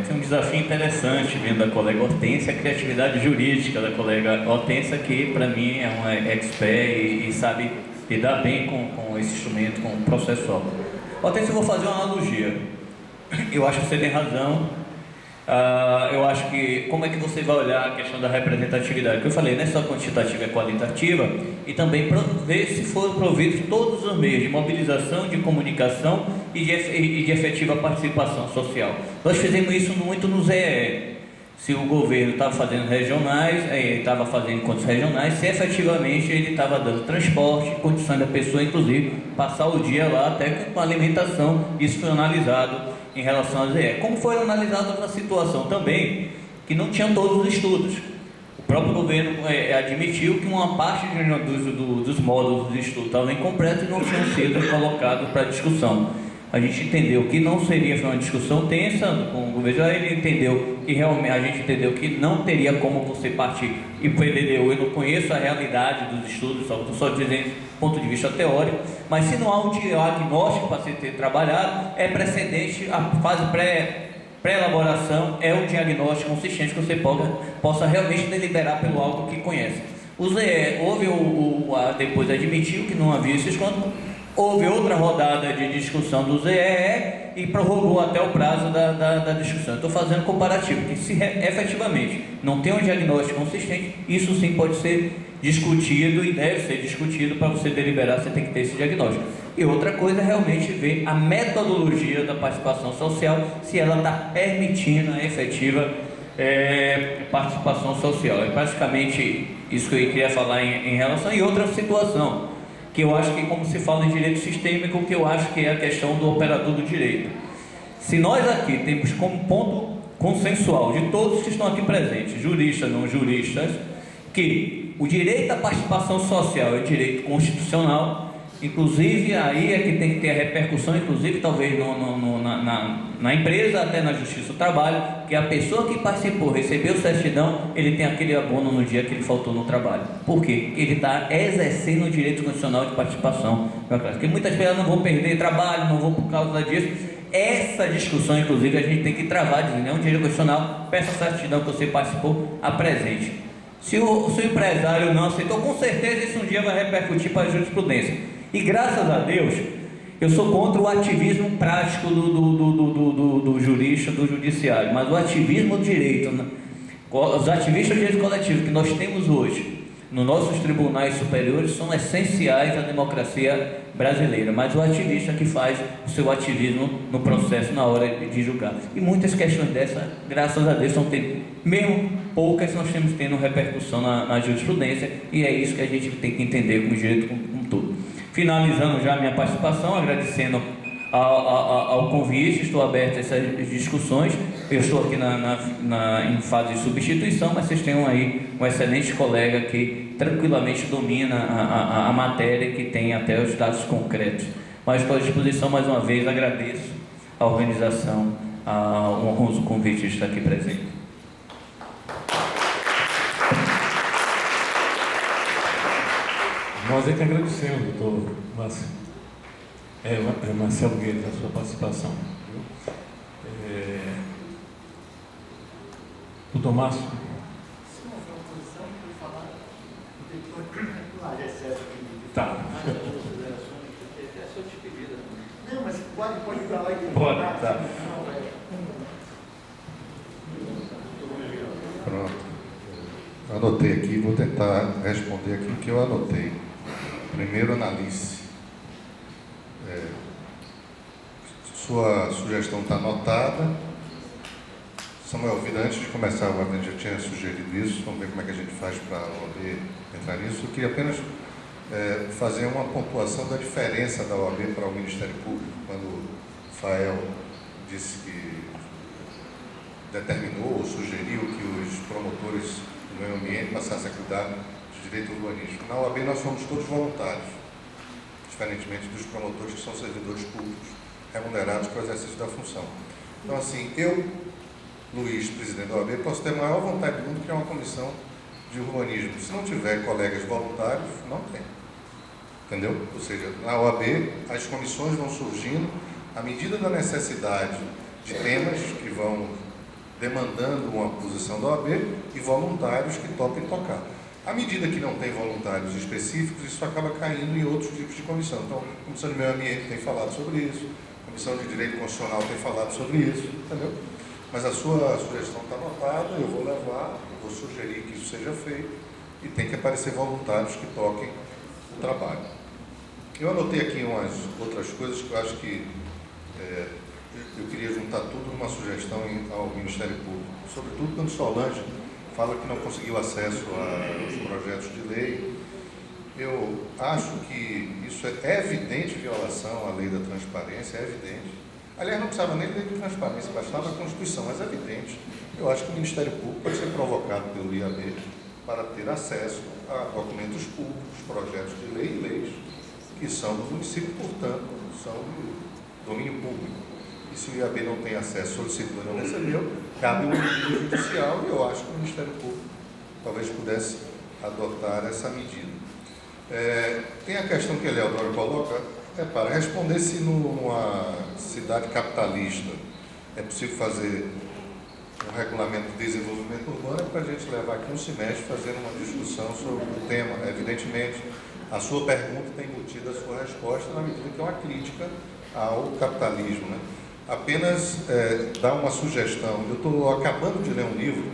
Tem um desafio interessante vindo da colega Hortência, a criatividade jurídica da colega Hortência, que para mim é uma expert e sabe lidar bem com esse instrumento, com o processual. Hortência, eu vou fazer uma analogia. Eu acho que você tem razão. Eu acho que, como é que você vai olhar a questão da representatividade? Que eu falei, não é só quantitativa, é qualitativa, e também ver se foram providos todos os meios de mobilização, de comunicação e de efetiva participação social. Nós fizemos isso muito no ZEE. Se o governo estava fazendo regionais, estava fazendo encontros regionais, se efetivamente ele estava dando transporte, condições da pessoa, inclusive, passar o dia lá até com alimentação. Isso foi analisado em relação ao ZE. Como foi analisada outra situação também, que não tinham todos os estudos. O próprio governo admitiu que uma parte dos módulos de estudo estavam incompletos e não tinham sido colocados para discussão. A gente entendeu que não seria uma discussão tensa com o governo, ele entendeu que realmente, a gente entendeu que não teria como você partir e para LDU. Eu não conheço a realidade dos estudos, só dizendo do ponto de vista teórico, mas se não há um diagnóstico para ser trabalhado, é precedente, a fase pré-elaboração é o diagnóstico consistente que você possa realmente deliberar pelo algo que conhece. O ZE, depois admitiu que não havia esses contos. Houve outra rodada de discussão do ZEE e prorrogou até o prazo da discussão. Estou fazendo comparativo, que se efetivamente não tem um diagnóstico consistente, isso sim pode ser discutido e deve ser discutido. Para você deliberar, você tem que ter esse diagnóstico. E outra coisa é realmente ver a metodologia da participação social, se ela está permitindo a efetiva participação social. É praticamente isso que eu queria falar em relação. E outra situação, que eu acho que, como se fala em direito sistêmico, que eu acho que é a questão do operador do direito. Se nós aqui temos como ponto consensual de todos que estão aqui presentes, juristas, não juristas, que o direito à participação social é direito constitucional, inclusive aí é que tem que ter a repercussão, inclusive talvez na empresa, até na Justiça do Trabalho, que a pessoa que participou, recebeu certidão, ele tem aquele abono no dia que ele faltou no trabalho. Por quê? Ele está exercendo o direito constitucional de participação. Porque muitas pessoas não vão perder trabalho, não vão por causa disso. Essa discussão, inclusive, a gente tem que travar, dizendo, é um direito constitucional, peça a certidão que você participou, apresente. Se o empresário não aceitou, com certeza isso um dia vai repercutir para a jurisprudência. E graças a Deus, eu sou contra o ativismo prático do jurista, do judiciário, mas o ativismo do direito, os ativistas do direito coletivo que nós temos hoje nos nossos tribunais superiores são essenciais à democracia brasileira, mas o ativista que faz o seu ativismo no processo, na hora de julgar. E muitas questões dessas, graças a Deus, estão tendo, mesmo poucas, nós temos tendo repercussão na jurisprudência, e é isso que a gente tem que entender como direito como um todo. Finalizando já a minha participação, agradecendo ao convite, estou aberto a essas discussões. Eu estou aqui em fase de substituição, mas vocês têm aí um excelente colega que tranquilamente domina a matéria, que tem até os dados concretos. Mas estou à disposição mais uma vez, agradeço a organização, o honroso convite de estar aqui presente. Nós é que agradecemos, doutor Marcelo Guedes, a sua participação. Doutor Márcio. Tá. Não, mas pode ir para lá e pode, tá. Pronto. Anotei aqui, vou tentar responder aqui o que eu anotei. Primeiro, analise. Sua sugestão está anotada. Samuel Vida, antes de começar o evento, já tinha sugerido isso. Vamos ver como é que a gente faz para poder entrar nisso. Eu queria apenas fazer uma pontuação da diferença da OAB para o Ministério Público. Quando o Fael disse que determinou ou sugeriu que os promotores do meio ambiente passassem a cuidar de direito urbanístico. Na OAB nós somos todos voluntários, diferentemente dos promotores que são servidores públicos remunerados para o exercício da função. Então, assim, eu, Luiz, presidente da OAB, posso ter a maior vontade do mundo de criar uma comissão de urbanismo. Se não tiver colegas voluntários, não tem. Entendeu? Ou seja, na OAB as comissões vão surgindo à medida da necessidade de temas que vão demandando uma posição da OAB e voluntários que topem tocar. À medida que não tem voluntários específicos, isso acaba caindo em outros tipos de comissão. Então, a Comissão de Meio Ambiente tem falado sobre isso, a Comissão de Direito Constitucional tem falado sobre isso, entendeu? Mas a sua sugestão está anotada, eu vou levar, vou sugerir que isso seja feito e tem que aparecer voluntários que toquem o trabalho. Eu anotei aqui umas outras coisas que eu acho que eu queria juntar tudo numa sugestão ao Ministério Público, sobretudo quando Solange fala que não conseguiu acesso aos projetos de lei. Eu acho que isso é evidente violação à lei da transparência, é evidente. Aliás, não precisava nem lei de transparência, bastava a Constituição, mas é evidente. Eu acho que o Ministério Público pode ser provocado pelo IAB para ter acesso a documentos públicos, projetos de lei e leis que são do município, portanto, são do domínio público. E se o IAB não tem acesso, solicitou e não recebeu, cabe uma medida judicial e eu acho que o Ministério Público talvez pudesse adotar essa medida. Tem a questão que a Eleodoro coloca, para responder se numa cidade capitalista é possível fazer um regulamento de desenvolvimento urbano, para a gente levar aqui um semestre fazendo uma discussão sobre o tema. Evidentemente, a sua pergunta tem embutida a sua resposta na medida que é uma crítica ao capitalismo, né? Apenas dar uma sugestão. Eu estou acabando de ler um livro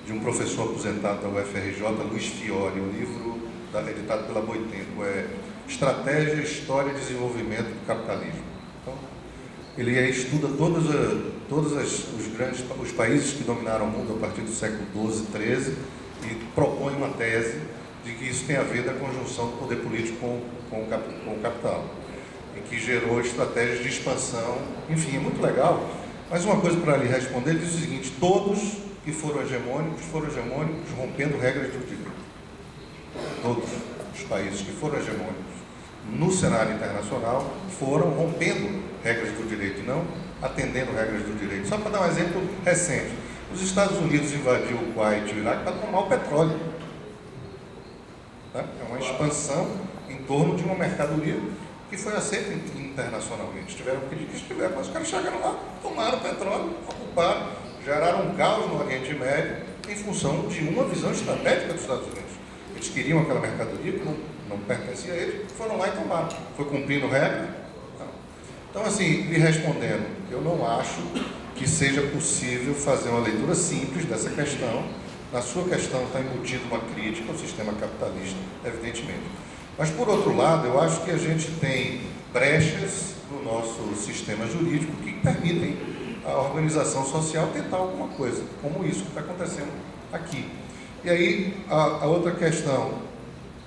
de um professor aposentado da UFRJ, Luiz Fiore, um livro editado pela Boitempo, Estratégia, História e Desenvolvimento do Capitalismo. Então, ele estuda todos os países que dominaram o mundo a partir do século XII, XIII e propõe uma tese de que isso tem a ver da conjunção do poder político com o capital e que gerou estratégias de expansão. Enfim, é muito legal. Mas uma coisa para lhe responder, ele diz o seguinte: todos que foram hegemônicos rompendo regras do direito. Todos os países que foram hegemônicos no cenário internacional foram rompendo regras do direito e não atendendo regras do direito. Só para dar um exemplo recente, os Estados Unidos invadiu o Kuwait e o Iraque para tomar o petróleo. É uma expansão em torno de uma mercadoria que foi aceita internacionalmente. Tiveram que pedir que estiveram, mas os caras chegaram lá, tomaram o petróleo, ocuparam, geraram um caos no Oriente Médio em função de uma visão estratégica dos Estados Unidos. Eles queriam aquela mercadoria que não pertencia a eles, foram lá e tomaram. Foi cumprindo regra? Não. Então, assim, lhe respondendo, eu não acho que seja possível fazer uma leitura simples dessa questão. Na sua questão está embutida uma crítica ao sistema capitalista, evidentemente. Mas, por outro lado, eu acho que a gente tem brechas no nosso sistema jurídico que permitem a organização social tentar alguma coisa, como isso que está acontecendo aqui. E aí, a outra questão,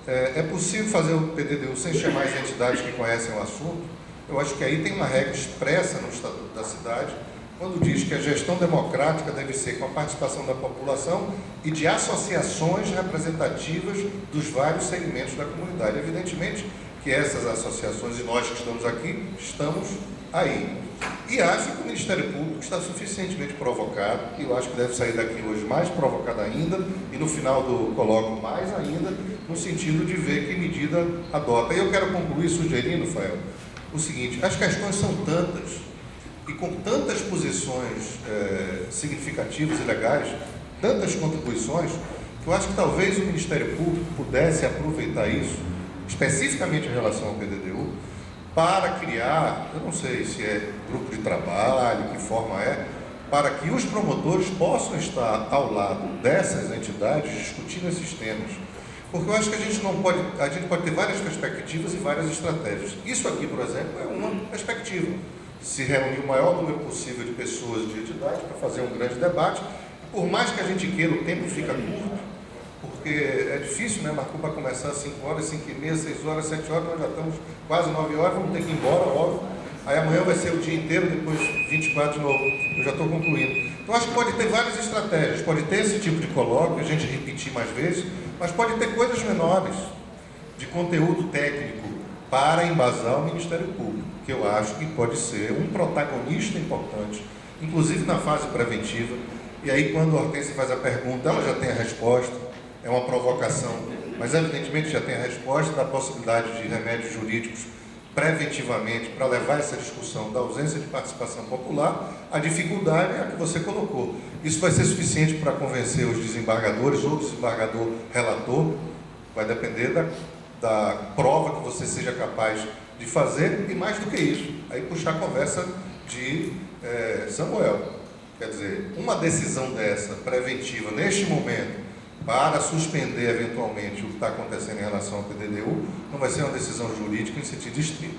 é possível fazer o PDDU sem chamar as entidades que conhecem o assunto? Eu acho que aí tem uma regra expressa no Estatuto da Cidade, quando diz que a gestão democrática deve ser com a participação da população e de associações representativas dos vários segmentos da comunidade. Evidentemente que essas associações, e nós que estamos aqui, estamos aí. E acho que o Ministério Público está suficientemente provocado, e eu acho que deve sair daqui hoje mais provocado ainda, e no final do colóquio mais ainda, no sentido de ver que medida adota. E eu quero concluir sugerindo, Fael, o seguinte: as questões são tantas, e com tantas posições significativas e legais, tantas contribuições, que eu acho que talvez o Ministério Público pudesse aproveitar isso, especificamente em relação ao PDDU, para criar, eu não sei se é grupo de trabalho, que forma é, para que os promotores possam estar ao lado dessas entidades discutindo esses temas. Porque eu acho que a gente pode ter várias perspectivas e várias estratégias. Isso aqui, por exemplo, é uma perspectiva. Se reunir o maior número possível de pessoas de entidades para fazer um grande debate. Por mais que a gente queira, o tempo fica curto, porque é difícil, né? Marcou para começar às 5 horas, 5h30, 6 horas, 7 horas, nós já estamos quase 9 horas, vamos ter que ir embora, óbvio. Aí amanhã vai ser o dia inteiro, depois 24 de novo. Eu já estou concluindo. Então acho que pode ter várias estratégias, pode ter esse tipo de colóquio, a gente repetir mais vezes, mas pode ter coisas menores, de conteúdo técnico, para embasar o Ministério Público, que eu acho que pode ser um protagonista importante, inclusive na fase preventiva. E aí, quando a Hortência faz a pergunta, ela já tem a resposta, é uma provocação, mas evidentemente já tem a resposta da possibilidade de remédios jurídicos preventivamente para levar essa discussão da ausência de participação popular, a dificuldade é a que você colocou. Isso vai ser suficiente para convencer os desembargadores ou o desembargador relator? Vai depender da prova que você seja capaz de fazer, e mais do que isso, aí puxar a conversa de Samuel. Quer dizer, uma decisão dessa, preventiva, neste momento, para suspender eventualmente o que está acontecendo em relação ao PDDU, não vai ser uma decisão jurídica em sentido estrito.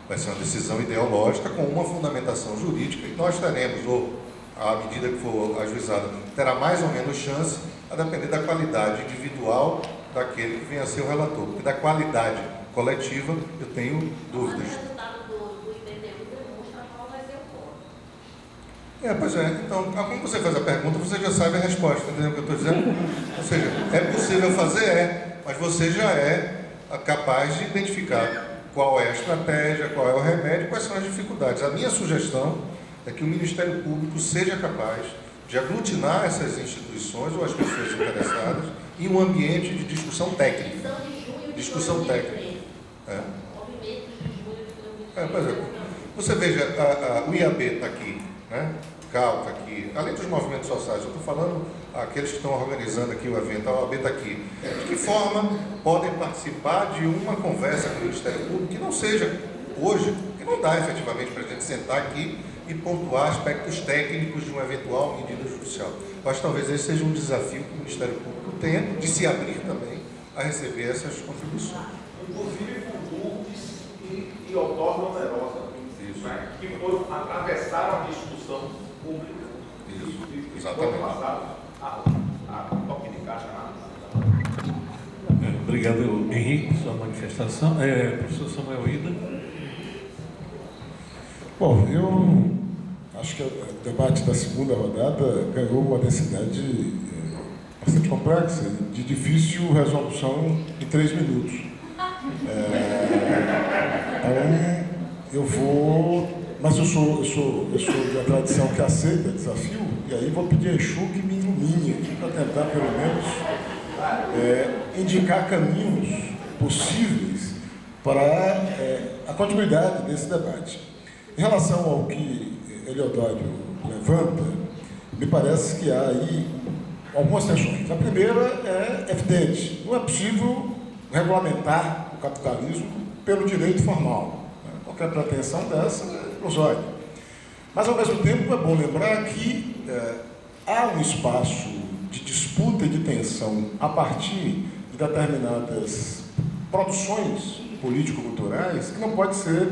Vai ser uma decisão ideológica com uma fundamentação jurídica, e nós teremos, ou à medida que for ajuizada, terá mais ou menos chance, a depender da qualidade individual daquele que venha a ser o relator. Porque da qualidade coletiva eu tenho dúvidas. O resultado do IPTU demonstra qual vai ser o ponto. Pois é. Então, como você faz a pergunta, você já sabe a resposta, entendeu o que eu estou dizendo? Ou seja, é possível fazer, mas você já é capaz de identificar qual é a estratégia, qual é o remédio, quais são as dificuldades. A minha sugestão é que o Ministério Público seja capaz de aglutinar essas instituições ou as pessoas interessadas em um ambiente de discussão técnica. Discussão técnica. Pois é. Você veja, o IAB está aqui, né? O CAL está aqui, além dos movimentos sociais, eu estou falando aqueles que estão organizando aqui o evento, a OAB está aqui. De que forma podem participar de uma conversa com o Ministério Público que não seja hoje, que não dá efetivamente para a gente sentar aqui e pontuar aspectos técnicos de uma eventual medida judicial. Eu acho que talvez esse seja um desafio que o Ministério Público tenha, de se abrir também a receber essas contribuições. Inclusive com Lourdes e Autódromo Onerosa, né, que atravessaram a discussão pública. Isso, e exatamente. foram passados a toque de caixa na Obrigado, Henrique, por sua manifestação. Professor Samuel Ida. Bom, eu acho que o debate da segunda rodada ganhou uma densidade bastante complexa, de difícil resolução em 3 minutos. Então, eu vou... Mas eu sou da tradição que aceita desafio, e aí vou pedir a Exu que me ilumine aqui para tentar, pelo menos, indicar caminhos possíveis para a continuidade desse debate. Em relação ao que Eliodoro levanta, me parece que há aí algumas tensões. A primeira é evidente: não é possível regulamentar o capitalismo pelo direito formal. Qualquer pretensão dessa é ilusória. Mas, ao mesmo tempo, é bom lembrar que há um espaço de disputa e de tensão a partir de determinadas produções político-culturais que não pode ser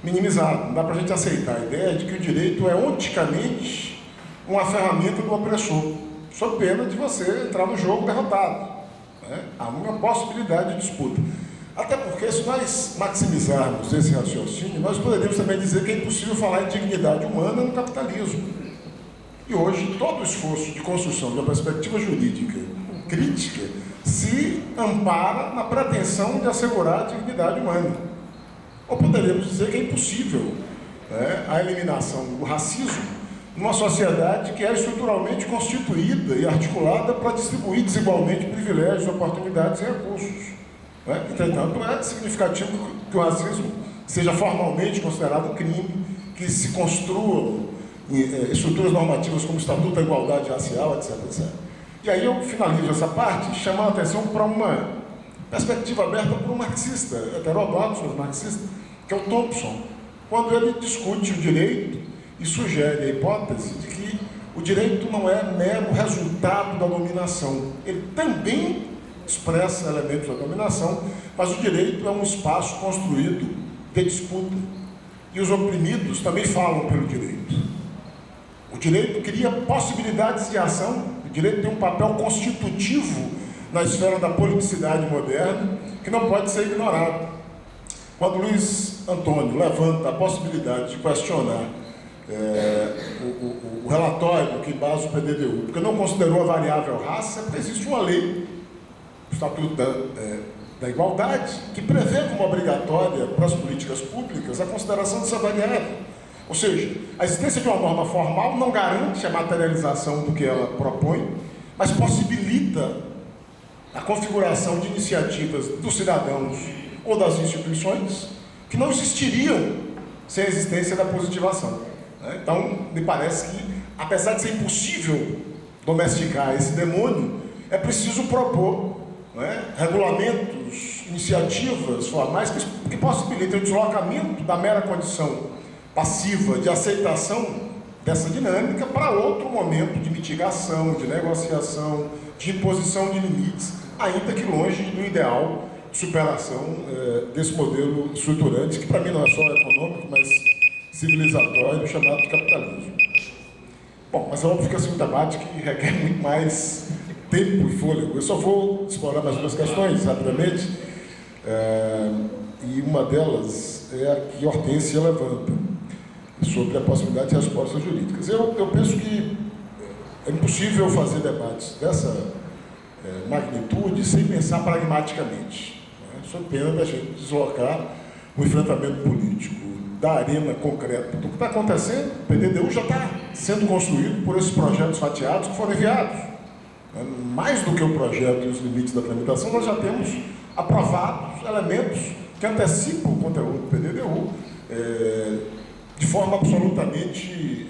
minimizado. Não dá para a gente aceitar a ideia de que o direito é onticamente uma ferramenta do opressor, sob pena de você entrar no jogo derrotado. Há uma possibilidade de disputa. Até porque, se nós maximizarmos esse raciocínio, nós poderíamos também dizer que é impossível falar em dignidade humana no capitalismo. E hoje, todo o esforço de construção de uma perspectiva jurídica crítica se ampara na pretensão de assegurar a dignidade humana. Ou poderíamos dizer que é impossível a eliminação do racismo numa sociedade que é estruturalmente constituída e articulada para distribuir desigualmente privilégios, oportunidades e recursos. Entretanto, é significativo que o racismo seja formalmente considerado um crime, que se construam estruturas normativas como o Estatuto da Igualdade Racial, etc, etc. E aí eu finalizo essa parte chamando a atenção para uma perspectiva aberta por um marxista, heterodoxo, marxista, que é o Thompson, quando ele discute o direito e sugere a hipótese de que o direito não é mero resultado da dominação. Ele também expressa elementos da dominação, mas o direito é um espaço construído de disputa. E os oprimidos também falam pelo direito. O direito cria possibilidades de ação, o direito tem um papel constitutivo na esfera da politicidade moderna, que não pode ser ignorado. Quando Luiz Antônio levanta a possibilidade de questionar o relatório que embasa o PDDU, porque não considerou a variável raça, porque existe uma lei, o Estatuto da Igualdade, que prevê como obrigatória para as políticas públicas a consideração dessa variável. Ou seja, a existência de uma norma formal não garante a materialização do que ela propõe, mas possibilita a configuração de iniciativas dos cidadãos ou das instituições que não existiriam sem a existência da positivação. Né? Então, me parece que, apesar de ser impossível domesticar esse demônio, é preciso propor, né, regulamentos, iniciativas formais que possibilitem o deslocamento da mera condição passiva de aceitação dessa dinâmica para outro momento de mitigação, de negociação, de imposição de limites, ainda que longe do ideal de superação desse modelo estruturante, que para mim não é só econômico, mas civilizatório, chamado de capitalismo. Bom, mas é óbvio que esse é um debate que requer muito mais tempo e fôlego. Eu só vou explorar mais duas questões, rapidamente, e uma delas é a que Hortência levanta, sobre a possibilidade de respostas jurídicas. Eu penso que é impossível fazer debates dessa magnitude sem pensar pragmaticamente. Né? Só pena da gente deslocar o enfrentamento político da arena concreta do que está acontecendo. O PDDU já está sendo construído por esses projetos fatiados que foram enviados. Mais do que o projeto e os limites da tramitação, nós já temos aprovados elementos que antecipam o conteúdo do PDDU de forma absolutamente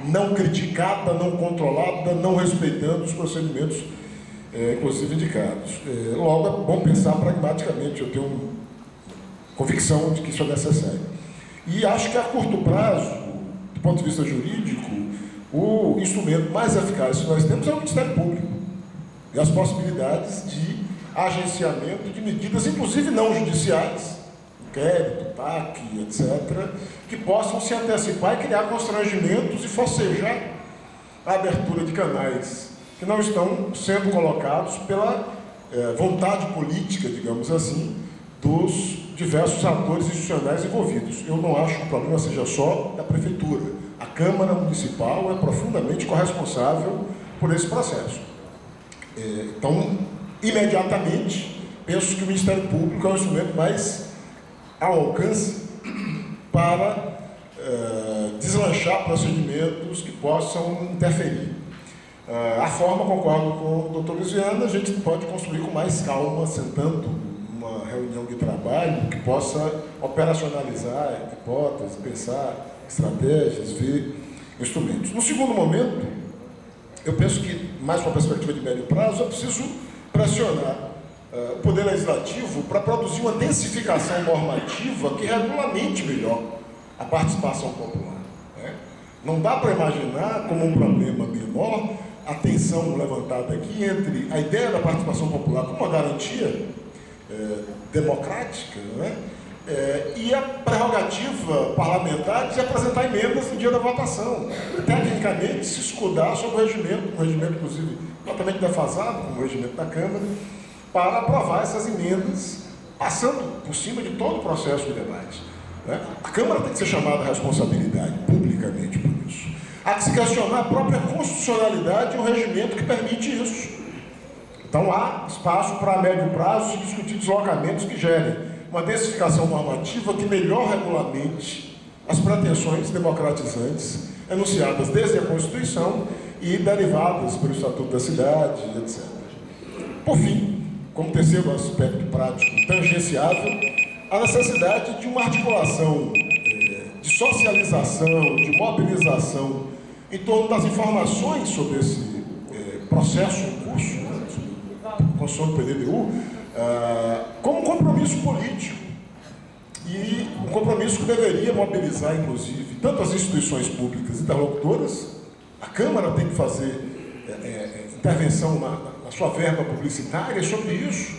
não criticada, não controlada, não respeitando os procedimentos, inclusive indicados. Logo, é bom pensar pragmaticamente, eu tenho convicção de que isso é necessário. E acho que a curto prazo, do ponto de vista jurídico, o instrumento mais eficaz que nós temos é o Ministério Público e as possibilidades de agenciamento de medidas, inclusive não judiciais, inquérito, TAC, etc., que possam se antecipar e criar constrangimentos e forcejar a abertura de canais que não estão sendo colocados pela vontade política, digamos assim, dos diversos atores institucionais envolvidos. Eu não acho que o problema seja só da Prefeitura. A Câmara Municipal é profundamente corresponsável por esse processo. Então, imediatamente, penso que o Ministério Público é o instrumento mais ao alcance para deslanchar procedimentos que possam interferir. A forma, concordo com o doutor Luiziano, a gente pode construir com mais calma, sentando uma reunião de trabalho que possa operacionalizar hipóteses, pensar estratégias, ver instrumentos. No segundo momento, eu penso que, mais com a perspectiva de médio prazo, é preciso pressionar o Poder Legislativo para produzir uma densificação normativa que regulamente melhor a participação popular. Né? Não dá para imaginar como um problema menor a tensão levantada aqui entre a ideia da participação popular como uma garantia democrática, né? E a prerrogativa parlamentar de apresentar emendas no dia da votação. Tecnicamente, se escudar sobre o regimento, um regimento, inclusive, totalmente defasado, como o regimento da Câmara, para aprovar essas emendas, passando por cima de todo o processo de debate. Né? A Câmara tem que ser chamada à responsabilidade, publicamente, por isso. Há que se questionar a própria constitucionalidade e o regimento que permite isso. Então, há espaço para, a médio prazo, se discutir deslocamentos que gerem uma densificação normativa que melhor regulamente as pretensões democratizantes enunciadas desde a Constituição e derivadas pelo Estatuto da Cidade, etc. Por fim, como terceiro aspecto prático tangenciável, a necessidade de uma articulação de socialização, de mobilização em torno das informações sobre esse processo em curso, né, construção do PDDU, como um compromisso político e um compromisso que deveria mobilizar, inclusive, tanto as instituições públicas interlocutoras. A Câmara tem que fazer intervenção na sua verba publicitária sobre isso.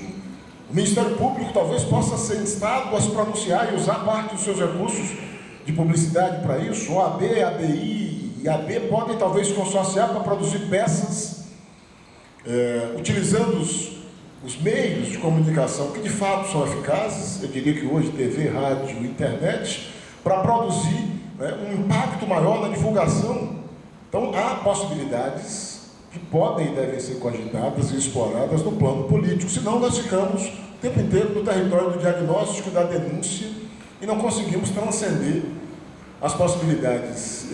O Ministério Público talvez possa ser instado a se pronunciar e usar parte dos seus recursos de publicidade para isso. OAB, ABI e AB podem talvez se consorciar para produzir peças utilizando os meios de comunicação que de fato são eficazes, eu diria que hoje TV, rádio, internet, para produzir um impacto maior na divulgação. Então há possibilidades que podem e devem ser cogitadas e exploradas no plano político, senão nós ficamos o tempo inteiro no território do diagnóstico e da denúncia e não conseguimos transcender as possibilidades,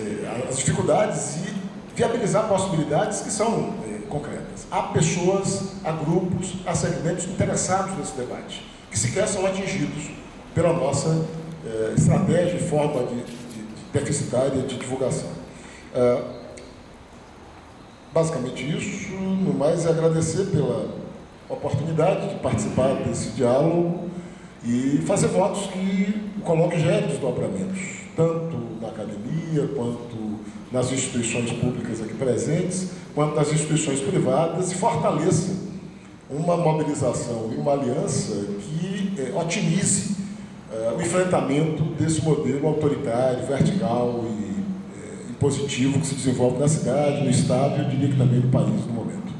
as dificuldades e viabilizar possibilidades que são concretas. Há pessoas, há grupos, há segmentos interessados nesse debate, que sequer são atingidos pela nossa estratégia e forma deficitária de divulgação. Basicamente isso, no mais é agradecer pela oportunidade de participar desse diálogo e fazer votos que coloquem já desdobramentos, tanto na academia, quanto nas instituições públicas aqui presentes, quanto nas instituições privadas, e fortaleça uma mobilização e uma aliança que otimize o enfrentamento desse modelo autoritário, vertical e impositivo que se desenvolve na cidade, no Estado e eu diria que também no país no momento.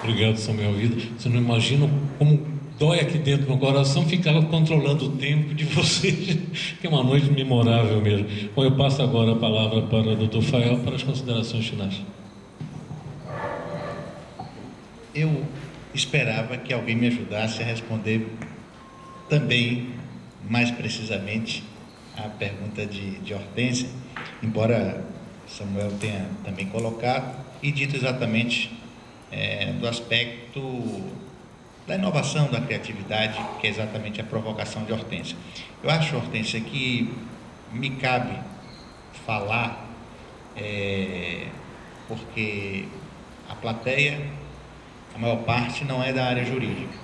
Obrigado, Samuel Vida. Você não imagina como dói aqui dentro no coração ficar controlando o tempo de vocês, que é uma noite memorável mesmo. Bom, eu passo agora a palavra para o Dr. Fael para as considerações finais. Eu esperava que alguém me ajudasse a responder também, mais precisamente, a pergunta de Hortência, embora Samuel tenha também colocado e dito exatamente do aspecto da inovação, da criatividade, que é exatamente a provocação de Hortência. Eu acho, Hortência, que me cabe falar, porque a plateia, a maior parte, não é da área jurídica.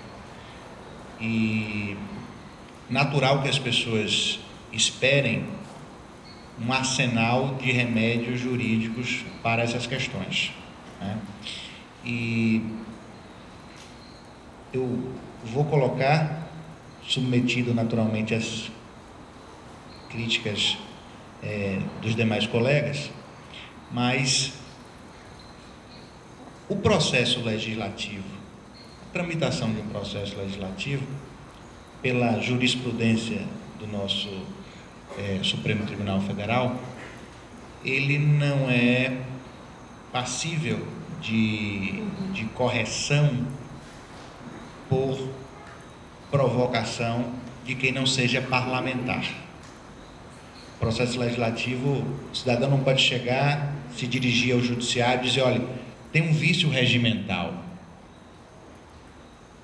E natural que as pessoas esperem um arsenal de remédios jurídicos para essas questões, né? E eu vou colocar, submetido naturalmente às críticas dos demais colegas, mas o processo legislativo, a tramitação de um processo legislativo, pela jurisprudência do nosso Supremo Tribunal Federal, ele não é passível de correção por provocação de quem não seja parlamentar. O processo legislativo, o cidadão não pode chegar, se dirigir ao judiciário e dizer, olha, tem um vício regimental.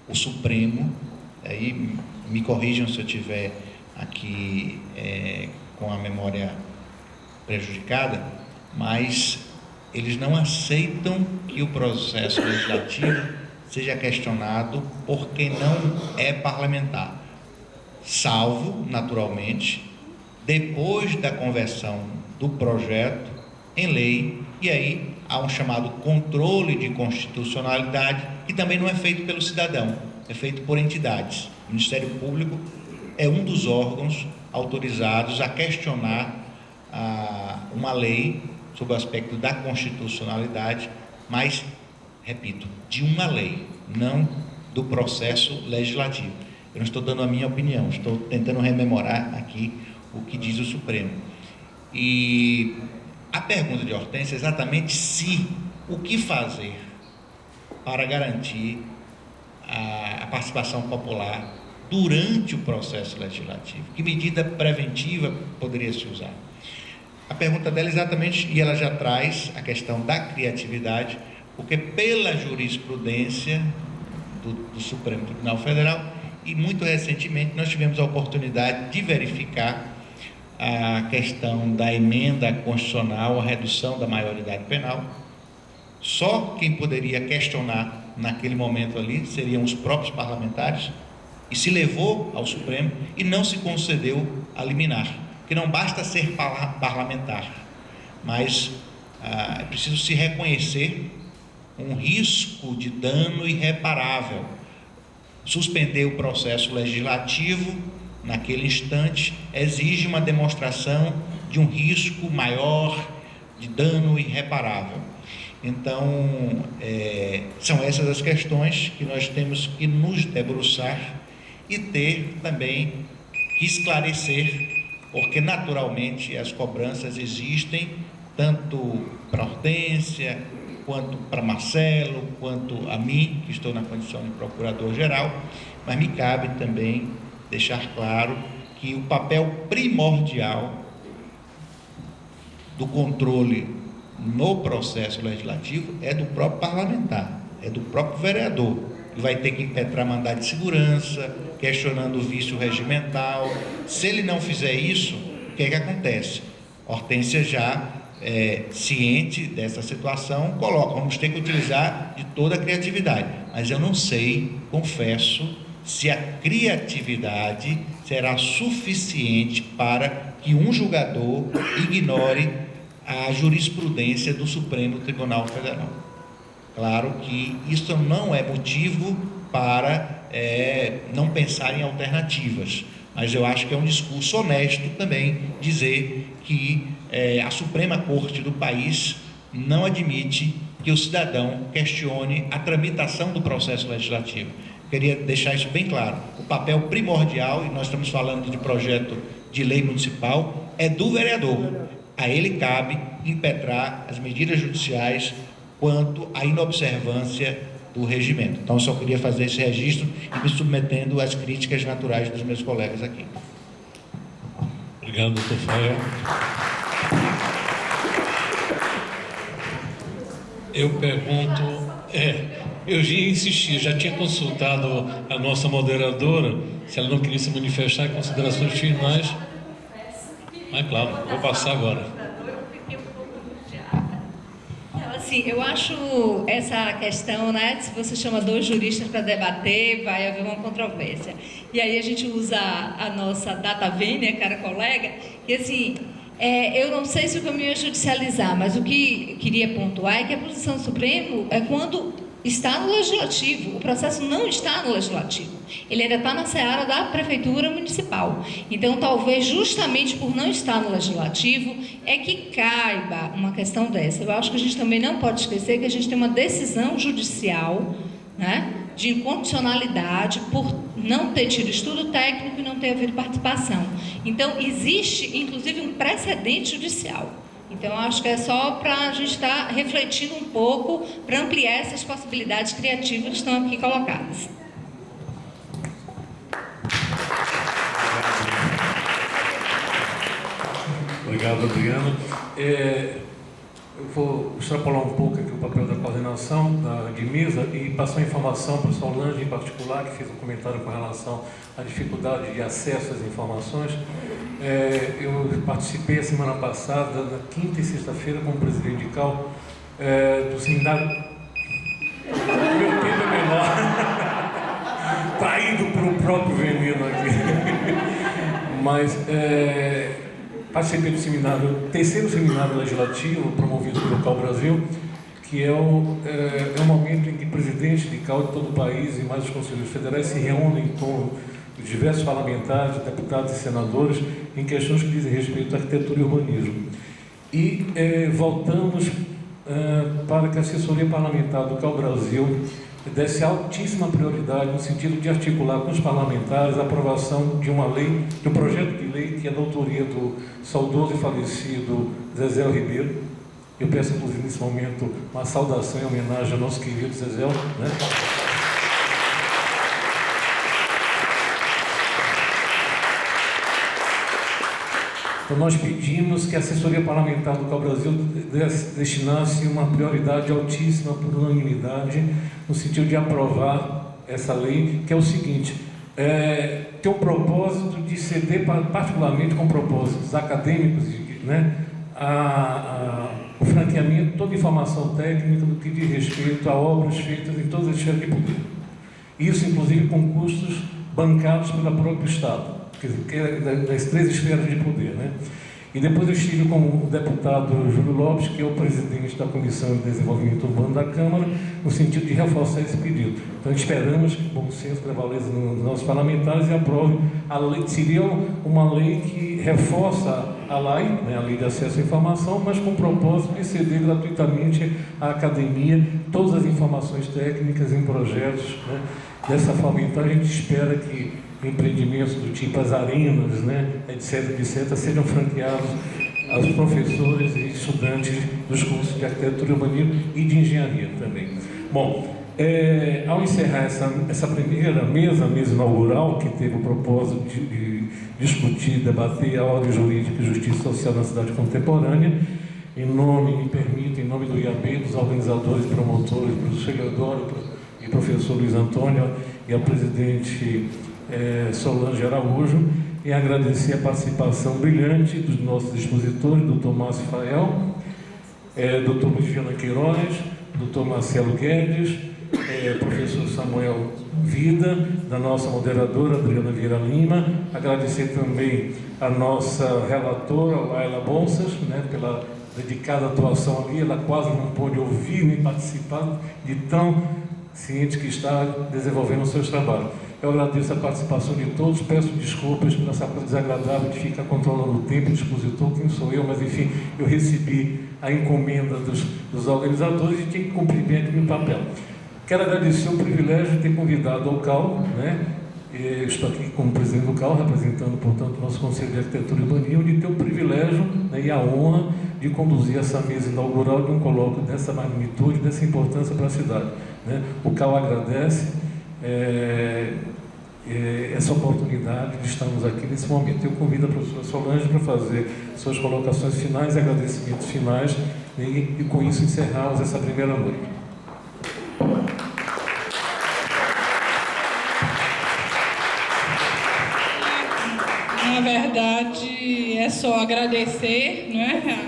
O Supremo, aí me corrijam se eu estiver aqui com a memória prejudicada, mas eles não aceitam que o processo legislativo seja questionado por quem não é parlamentar, salvo, naturalmente, depois da conversão do projeto em lei, e aí há um chamado controle de constitucionalidade, que também não é feito pelo cidadão, é feito por entidades. O Ministério Público é um dos órgãos autorizados a questionar uma lei sob o aspecto da constitucionalidade, mas, repito, de uma lei, não do processo legislativo. Eu não estou dando a minha opinião, estou tentando rememorar aqui o que diz o Supremo. E a pergunta de Hortência é exatamente o que fazer para garantir a participação popular durante o processo legislativo. Que medida preventiva poderia se usar? A pergunta dela é exatamente, e ela já traz a questão da criatividade, porque pela jurisprudência do Supremo Tribunal Federal, e muito recentemente nós tivemos a oportunidade de verificar a questão da emenda constitucional, a redução da maioridade penal. Só quem poderia questionar naquele momento ali seriam os próprios parlamentares, e se levou ao Supremo e não se concedeu a liminar, que não basta ser parlamentar, mas é preciso se reconhecer um risco de dano irreparável. Suspender o processo legislativo naquele instante exige uma demonstração de um risco maior de dano irreparável. Então, são essas as questões que nós temos que nos debruçar e ter também que esclarecer, porque naturalmente as cobranças existem, tanto para Hortência, quanto para Marcelo, quanto a mim, que estou na condição de procurador-geral, mas me cabe também deixar claro que o papel primordial do controle no processo legislativo é do próprio parlamentar, é do próprio vereador, que vai ter que impetrar mandado de segurança, questionando o vício regimental. Se ele não fizer isso, o que é que acontece? Hortência já ciente dessa situação, coloca, vamos ter que utilizar de toda a criatividade, mas eu não sei, confesso, se a criatividade será suficiente para que um julgador ignore a jurisprudência do Supremo Tribunal Federal. Claro que isso não é motivo para não pensar em alternativas, mas eu acho que é um discurso honesto também dizer que a Suprema Corte do país não admite que o cidadão questione a tramitação do processo legislativo. Queria deixar isso bem claro. O papel primordial, e nós estamos falando de projeto de lei municipal, é do vereador. A ele cabe impetrar as medidas judiciais quanto à inobservância do regimento. Então, eu só queria fazer esse registro e me submetendo às críticas naturais dos meus colegas aqui. Obrigado, doutor Fael. Eu pergunto, eu ia insistir, já tinha consultado a nossa moderadora, se ela não queria se manifestar em considerações finais. Mas claro, vou passar agora. Assim, eu acho essa questão, né, se você chama dois juristas para debater, vai haver uma controvérsia. E aí a gente usa a nossa data vênia, cara colega, que assim, eu não sei se o caminho é judicializar, mas o que queria pontuar é que a posição do Supremo é quando está no Legislativo. O processo não está no Legislativo. Ele ainda está na seara da Prefeitura Municipal. Então, talvez justamente por não estar no Legislativo é que caiba uma questão dessa. Eu acho que a gente também não pode esquecer que a gente tem uma decisão judicial, né, de incondicionalidade por não ter tido estudo técnico e não ter havido participação. Então, existe, inclusive, um precedente judicial. Então, acho que é só para a gente estar refletindo um pouco, para ampliar essas possibilidades criativas que estão aqui colocadas. Obrigado, Adriana. Eu vou extrapolar um pouco aqui o papel da coordenação de mesa e passar a informação para a Solange, em particular, que fez um comentário com relação à dificuldade de acesso às informações. Eu participei a semana passada, na quinta e sexta-feira, como presidente de CAL, do seminário. Meu tempo é menor. Traído por um próprio veneno aqui. Mas participei do seminário, terceiro seminário legislativo promovido pelo CAL Brasil, que é um momento em que presidentes de CAL de todo o país e mais os conselheiros federais se reúnem em torno de diversos parlamentares, deputados e senadores em questões que dizem respeito à arquitetura e urbanismo. E voltamos para que a assessoria parlamentar do CAL Brasil desse altíssima prioridade no sentido de articular com os parlamentares a aprovação de uma lei, de um projeto de lei que é da autoria do saudoso e falecido Zezé Ribeiro. Eu peço, inclusive, nesse momento, uma saudação em homenagem ao nosso querido Zezé, né? Então, nós pedimos que a assessoria parlamentar do CAL Brasil destinasse uma prioridade altíssima por unanimidade no sentido de aprovar essa lei, que é o seguinte, tem o propósito de ceder, particularmente com propósitos acadêmicos, né, o franqueamento, toda informação técnica do que diz respeito a obras feitas em todas as esferas de poder. Isso, inclusive, com custos bancados pelo próprio Estado, que é das três esferas de poder, né? E depois eu estive com o deputado Júlio Lopes, que é o presidente da Comissão de Desenvolvimento Urbano da Câmara, no sentido de reforçar esse pedido. Então, esperamos que o bom senso prevaleça nos nossos parlamentares e aprove a lei. Seria uma lei que reforça a lei, né, a Lei de Acesso à Informação, mas com o propósito de ceder gratuitamente à academia todas as informações técnicas em projetos, né? Dessa forma, então, a gente espera que empreendimentos do tipo as arenas, né, etc., sejam franqueados aos professores e estudantes dos cursos de arquitetura e urbanismo e de engenharia também. Bom, ao encerrar essa primeira mesa inaugural, que teve o propósito de discutir, debater a ordem jurídica e justiça social na cidade contemporânea, em nome do IAB, dos organizadores, promotores, professor Eleodoro e professor Luiz Antônio e a presidente Solange Araújo, e agradecer a participação brilhante dos nossos expositores, Dr. Márcio Fael, Dr. Luiz Viana Queiroz, Dr. Marcelo Guedes, professor Samuel Vida, da nossa moderadora Adriana Vieira Lima, agradecer também a nossa relatora Laila Bolsas, né, pela dedicada atuação ali. Ela quase não pôde ouvir nem participar de tão ciente que está desenvolvendo os seus trabalhos. Eu agradeço a participação de todos, peço desculpas por essa coisa desagradável de ficar controlando o tempo, o expositor, quem sou eu, mas enfim, eu recebi a encomenda dos organizadores e tinha que cumprir bem aqui o meu papel. Quero agradecer o privilégio de ter convidado ao CAL, né? Eu estou aqui como presidente do CAL, representando, portanto, o nosso Conselho de Arquitetura e Urbanismo, de ter o privilégio, né, e a honra de conduzir essa mesa inaugural de um colóquio dessa magnitude, dessa importância para a cidade, né? O CAL agradece essa oportunidade de estarmos aqui nesse momento. Eu convido a professora Solange para fazer suas colocações finais e agradecimentos finais, e com isso encerramos essa primeira noite. Na verdade, é só agradecer, né,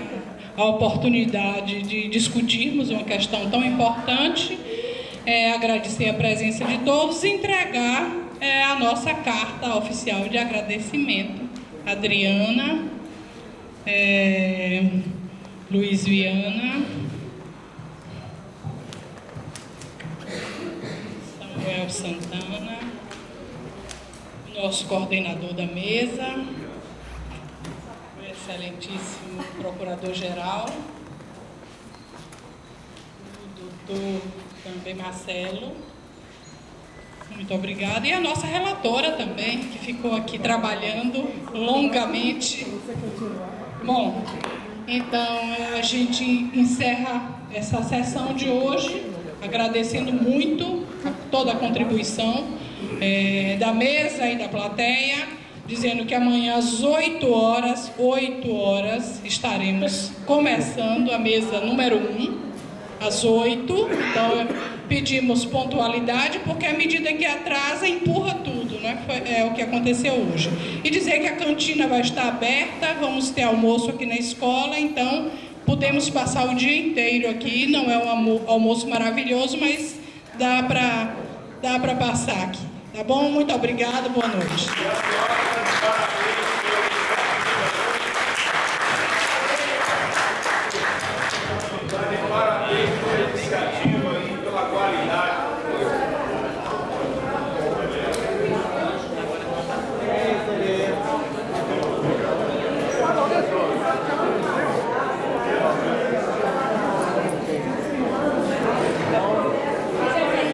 a oportunidade de discutirmos uma questão tão importante, agradecer a presença de todos e entregar a nossa carta oficial de agradecimento. Adriana, Luiz Viana, Samuel Santana, nosso coordenador da mesa, o excelentíssimo procurador-geral, o doutor também Marcelo, muito obrigada, e a nossa relatora também, que ficou aqui trabalhando longamente. Bom, então a gente encerra essa sessão de hoje, agradecendo muito toda a contribuição da mesa e da plateia, dizendo que amanhã às 8 horas, estaremos começando a mesa número 1, às 8, então pedimos pontualidade, porque à medida que atrasa, empurra tudo, né? É o que aconteceu hoje. E dizer que a cantina vai estar aberta, vamos ter almoço aqui na escola, então podemos passar o dia inteiro aqui, não é um almoço maravilhoso, mas dá para passar aqui. Tá bom? Muito obrigada, boa noite.